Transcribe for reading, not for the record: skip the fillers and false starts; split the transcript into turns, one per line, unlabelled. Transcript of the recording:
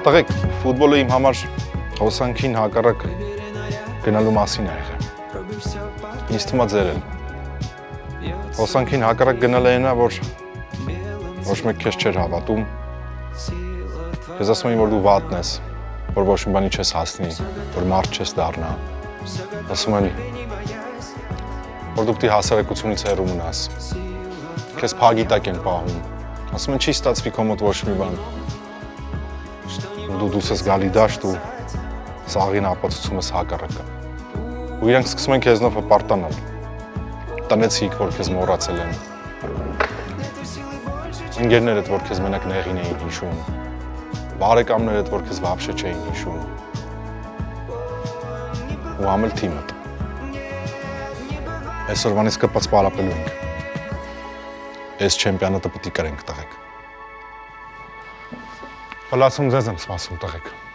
Տղեկ, ֆուտբոլը իմ համար հոսանքին հակառակ գնալու մասին է եղել։ Ինձ թվում է ձեր էլ։ Հոսանքին հակառակ գնալը այնա, որ ոչ մեկ քեզ չէր հավատում։ Ես ասում եմ, որ դու վատն ես, որ ոչ մի բանի չես հասնի, որ մարդ չես դառնա։ Ասում են, որ դու պիտի հասարակությունից հեռու մնաս։ Քեզ փագի տակ են պահում։ Ասում են, չի ստացվի քո մոտ ոչ մի բան։ Դու դուրս ես գալի դաշտ ու սաղին ապացուցում ես հակառակը։ Ու իրանք սկսում են քեզնով հպարտանալ։ Տնեցիք, որ քեզ մոռացել են։ Ընկերներդ, որ քեզ մենակ նեղին էին հիշում։ Բարեկամներդ, որ քեզ վաբշե չէին հիշում։ Ու ամել թիմդ։ Այսօրվանից կպած պարապելու ենք։ Այս չեմպիոնատը պիտի կրենք, տղեկ։ Հլացում ձեզ եմ սպասում, տղեկ։